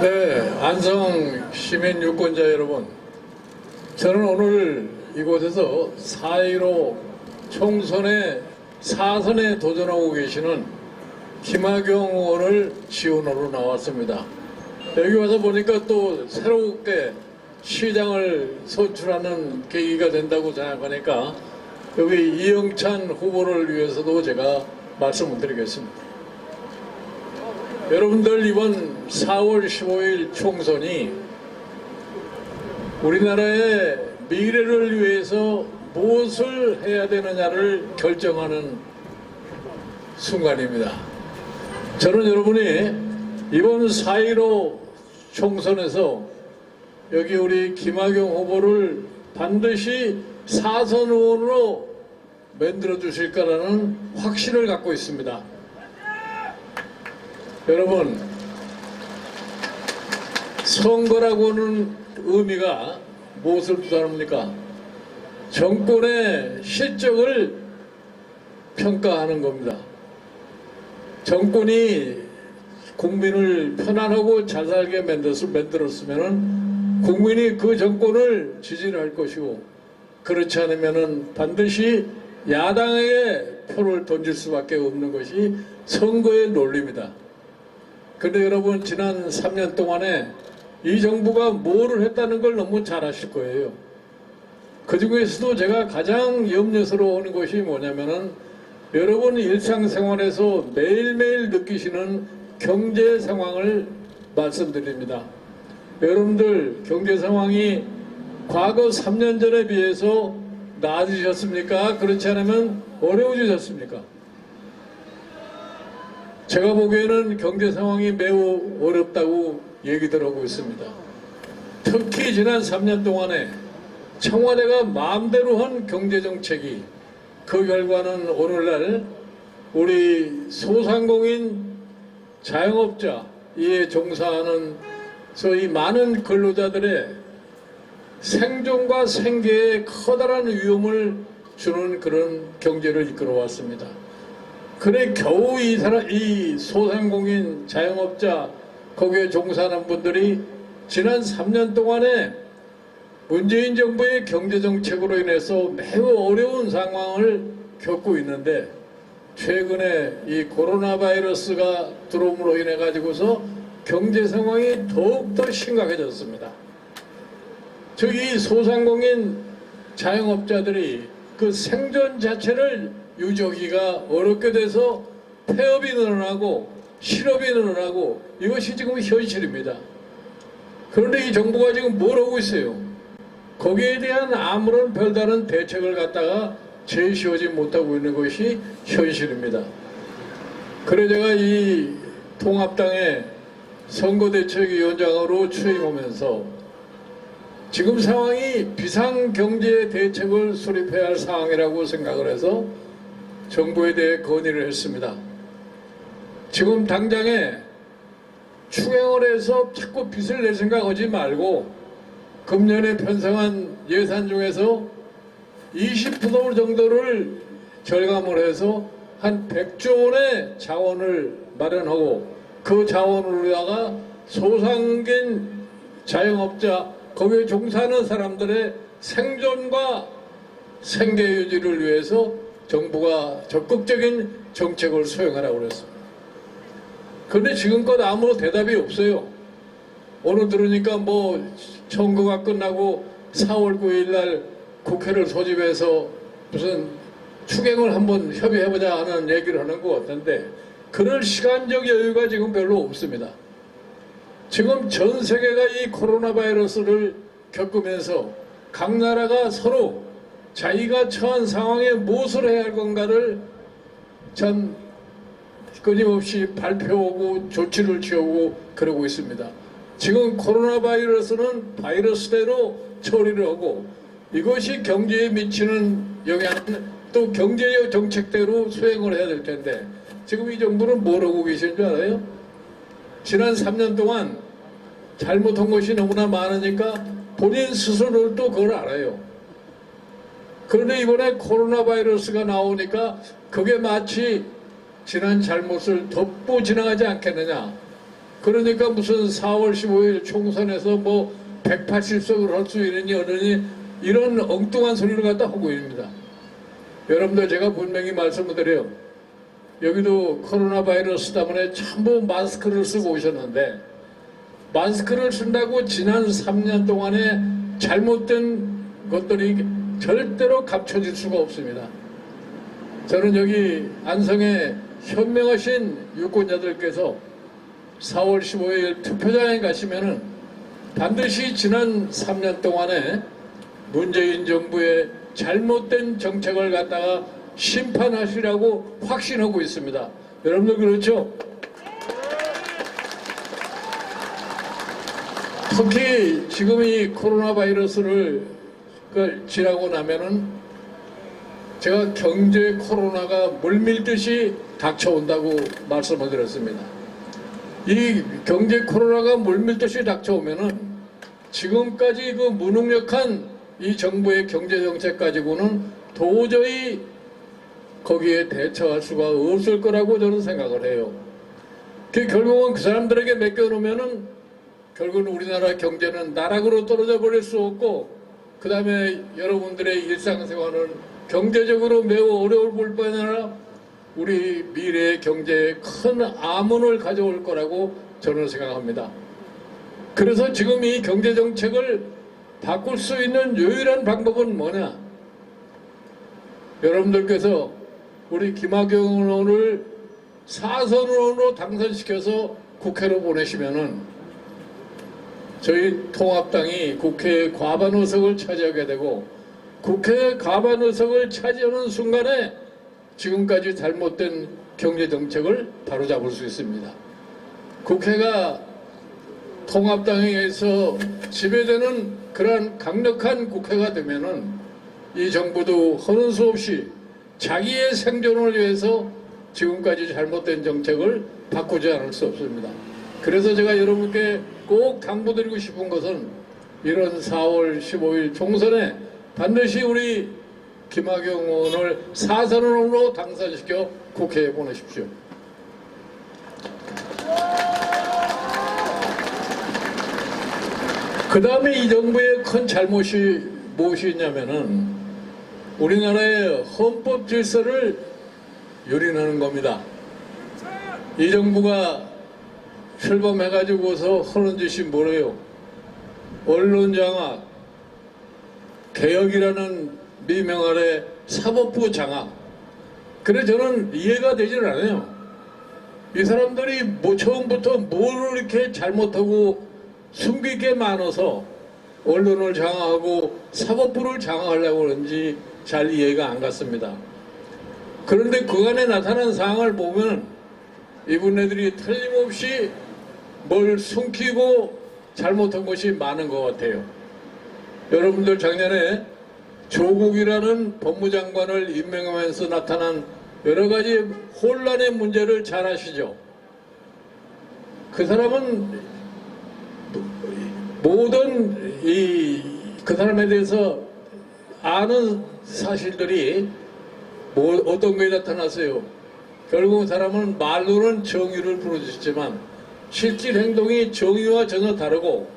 네, 안성 시민 유권자 여러분, 저는 오늘 이곳에서 4.15 총선의 4선에 도전하고 계시는 김학용 의원을 지원하러 나왔습니다. 여기 와서 보니까 또 새롭게 시장을 선출하는 계기가 된다고 생각하니까 여기 이영찬 후보를 위해서도 제가 말씀을 드리겠습니다. 여러분들, 이번 4월 15일 총선이 우리나라의 미래를 위해서 무엇을 해야 되느냐를 결정하는 순간입니다. 저는 여러분이 이번 4.15 총선에서 여기 우리 김학용 후보를 반드시 4선 의원으로 만들어 주실 거라는 확신을 갖고 있습니다. 여러분, 선거라고 하는 의미가 무엇을 뜻합니까? 정권의 실적을 평가하는 겁니다. 정권이 국민을 편안하고 잘 살게 만들었으면 국민이 그 정권을 지지를 할 것이고, 그렇지 않으면 반드시 야당에게 표를 던질 수밖에 없는 것이 선거의 논리입니다. 그런데 여러분, 지난 3년 동안에 이 정부가 뭐를 했다는 걸 너무 잘 아실 거예요. 그 중에서도 제가 가장 염려스러워하는 것이 뭐냐면은, 여러분 일상생활에서 매일매일 느끼시는 경제 상황을 말씀드립니다. 여러분들 경제 상황이 과거 3년 전에 비해서 나아지셨습니까? 그렇지 않으면 어려워지셨습니까? 제가 보기에는 경제 상황이 매우 어렵다고 얘기들 하고 있습니다. 특히 지난 3년 동안에 청와대가 마음대로 한 경제정책이, 그 결과는 오늘날 우리 소상공인 자영업자, 이에 종사하는 소위 많은 근로자들의 생존과 생계에 커다란 위험을 주는 그런 경제를 이끌어 왔습니다. 그래 겨우 이 소상공인 자영업자, 거기에 종사하는 분들이 지난 3년 동안에 문재인 정부의 경제정책으로 인해서 매우 어려운 상황을 겪고 있는데, 최근에 이 코로나 바이러스가 들어옴으로 인해 가지고서 경제 상황이 더욱더 심각해졌습니다. 저기 소상공인 자영업자들이 그 생존 자체를 유지하기가 어렵게 돼서 폐업이 늘어나고 실업이 늘어나고, 이것이 지금 현실입니다. 그런데 이 정부가 지금 뭘 하고 있어요? 거기에 대한 아무런 별다른 대책을 갖다가 제시하지 못하고 있는 것이 현실입니다. 그래 제가 이 통합당의 선거대책위원장으로 취임하면서 지금 상황이 비상경제 대책을 수립해야 할 상황이라고 생각을 해서 정부에 대해 건의를 했습니다. 지금 당장에 추경을 해서 자꾸 빚을 낼 생각하지 말고 금년에 편성한 예산 중에서 20% 정도를 절감을 해서 한 100조 원의 자원을 마련하고, 그 자원으로다가 소상공인 자영업자, 거기에 종사하는 사람들의 생존과 생계 유지를 위해서 정부가 적극적인 정책을 수행하라고 그랬습니다. 그런데 지금껏 아무 대답이 없어요. 오늘 들으니까 뭐 선거가 끝나고 4월 9일 날 국회를 소집해서 무슨 추경을 한번 협의해보자 하는 얘기를 하는 것 같은데, 그럴 시간적 여유가 지금 별로 없습니다. 지금 전 세계가 이 코로나 바이러스를 겪으면서 각 나라가 서로 자기가 처한 상황에 무엇을 해야 할 건가를 참 끊임없이 발표하고 조치를 취하고 그러고 있습니다. 지금 코로나 바이러스는 바이러스대로 처리를 하고, 이것이 경제에 미치는 영향은 또 경제적 정책대로 수행을 해야 될 텐데, 지금 이 정부는 뭘 하고 계신 줄 알아요? 지난 3년 동안 잘못한 것이 너무나 많으니까 본인 스스로도 그걸 알아요. 그런데 이번에 코로나 바이러스가 나오니까 그게 마치 지난 잘못을 덮고 지나가지 않겠느냐. 그러니까 무슨 4월 15일 총선에서 뭐 180석을 할 수 있느니 어느니 이런 엉뚱한 소리를 갖다 하고 있습니다. 여러분들 제가 분명히 말씀을 드려요. 여기도 코로나 바이러스 때문에 전부 마스크를 쓰고 오셨는데 마스크를 쓴다고 지난 3년 동안에 잘못된 것들이 절대로 감춰질 수가 없습니다. 저는 여기 안성에 현명하신 유권자들께서 4월 15일 투표장에 가시면은 반드시 지난 3년 동안에 문재인 정부의 잘못된 정책을 갖다가 심판하시라고 확신하고 있습니다. 여러분들 그렇죠? 특히 지금 이 코로나 바이러스를 지나고 나면은 제가 경제 코로나가 물밀듯이 닥쳐온다고 말씀을 드렸습니다. 이 경제 코로나가 물밀듯이 닥쳐오면은 지금까지 그 무능력한 이 정부의 경제 정책 가지고는 도저히 거기에 대처할 수가 없을 거라고 저는 생각을 해요. 결국은 그 사람들에게 맡겨놓으면은 결국은 우리나라 경제는 나락으로 떨어져 버릴 수 없고 그 다음에 여러분들의 일상생활은 경제적으로 매우 어려울 뿐 아니라 우리 미래의 경제에 큰 암운을 가져올 거라고 저는 생각합니다. 그래서 지금 이 경제정책을 바꿀 수 있는 유일한 방법은 뭐냐? 여러분들께서 우리 김학용 의원을 4선으로 당선시켜서 국회로 보내시면은 저희 통합당이 국회의 과반 의석을 차지하게 되고 국회의 과반 의석을 차지하는 순간에 지금까지 잘못된 경제정책을 바로잡을 수 있습니다. 국회가 통합당에 의해서 지배되는 그러한 강력한 국회가 되면은 이 정부도 하는 수 없이 자기의 생존을 위해서 지금까지 잘못된 정책을 바꾸지 않을 수 없습니다. 그래서 제가 여러분께 꼭 당부드리고 싶은 것은 이런 4월 15일 총선에 반드시 우리 김학용 의원을 4선으로 당선시켜 국회에 보내십시오. 그 다음에 이 정부의 큰 잘못이 무엇이 있냐면은 우리나라의 헌법 질서를 유린하는 겁니다. 이 정부가 출범해가지고서 하는 짓이 뭐래요? 언론 장악, 개혁이라는 미명 아래 사법부 장악. 그래 저는 이해가 되질 않아요. 이 사람들이 뭐 처음부터 뭘 이렇게 잘못하고 숨길 게 많아서 언론을 장악하고 사법부를 장악하려고 하는지 잘 이해가 안 갔습니다. 그런데 그간에 나타난 상황을 보면 이분네들이 틀림없이 뭘 숨기고 잘못한 것이 많은 것 같아요. 여러분들 작년에 조국이라는 법무장관을 임명하면서 나타난 여러 가지 혼란의 문제를 잘 아시죠? 그 사람은 모든 그 사람에 대해서 아는 사실들이 어떤 게 나타났어요. 결국 사람은 말로는 정의를 부르짖지만 실질 행동이 정의와 전혀 다르고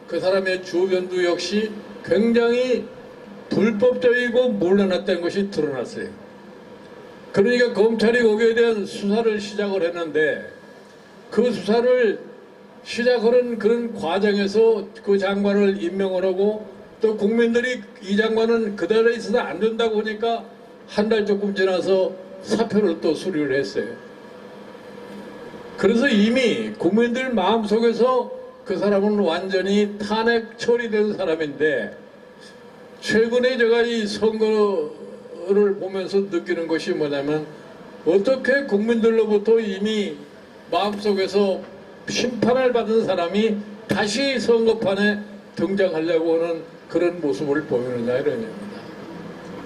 그 사람의 주변도 역시 굉장히 불법적이고 몰라놨다는 것이 드러났어요. 그러니까 검찰이 거기에 대한 수사를 시작을 했는데 그 수사를 시작하는 그런 과정에서 그 장관을 임명을 하고 또 국민들이 이 장관은 그대로 있어서 안 된다고 하니까 한 달 조금 지나서 사표를 또 수리를 했어요. 그래서 이미 국민들 마음속에서 그 사람은 완전히 탄핵 처리된 사람인데 최근에 제가 이 선거를 보면서 느끼는 것이 뭐냐면 어떻게 국민들로부터 이미 마음속에서 심판을 받은 사람이 다시 선거판에 등장하려고 하는 그런 모습을 보이느냐 이런 겁니다.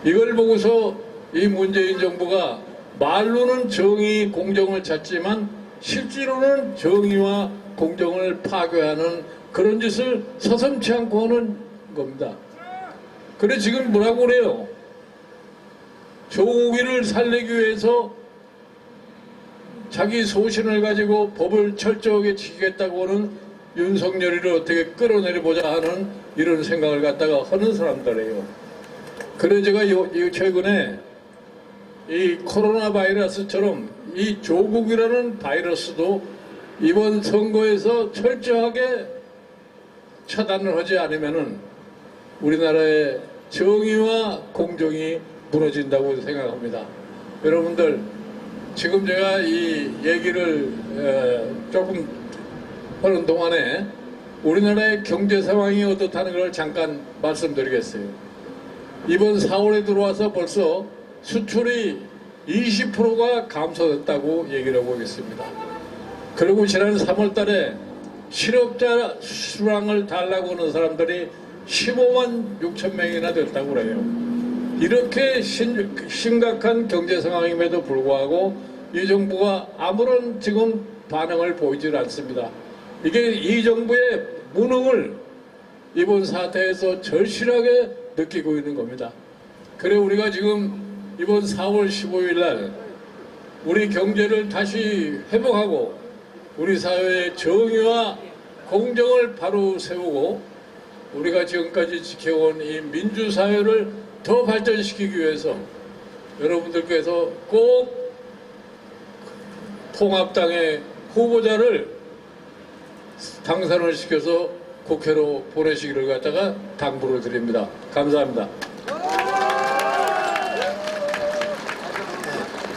이걸 보고서 이 문재인 정부가 말로는 정의, 공정을 찾지만 실제로는 정의와 공정을 파괴하는 그런 짓을 서슴지 않고 하는 겁니다. 그래 지금 뭐라고 그래요? 조국이를 살리기 위해서 자기 소신을 가지고 법을 철저하게 지키겠다고 하는 윤석열이를 어떻게 끌어내려보자 하는 이런 생각을 갖다가 하는 사람들이에요. 그래서 제가 최근에 이 코로나 바이러스처럼 이 조국이라는 바이러스도 이번 선거에서 철저하게 차단을 하지 않으면은 우리나라의 정의와 공정이 무너진다고 생각합니다. 여러분들, 지금 제가 이 얘기를 조금 하는 동안에 우리나라의 경제 상황이 어떻다는 걸 잠깐 말씀드리겠어요. 이번 4월에 들어와서 벌써 수출이 20%가 감소됐다고 얘기를 하고 있습니다. 그리고 지난 3월 달에 실업자 수당을 달라고 하는 사람들이 15만 6천 명이나 됐다고 그래요. 이렇게 심각한 경제 상황임에도 불구하고 이 정부가 아무런 지금 반응을 보이질 않습니다. 이게 이 정부의 무능을 이번 사태에서 절실하게 느끼고 있는 겁니다. 그래 우리가 지금 이번 4월 15일 날 우리 경제를 다시 회복하고 우리 사회의 정의와 공정을 바로 세우고 우리가 지금까지 지켜온 이 민주사회를 더 발전시키기 위해서 여러분들께서 꼭 통합당의 후보자를 당선을 시켜서 국회로 보내시기를 갖다가 당부를 드립니다. 감사합니다.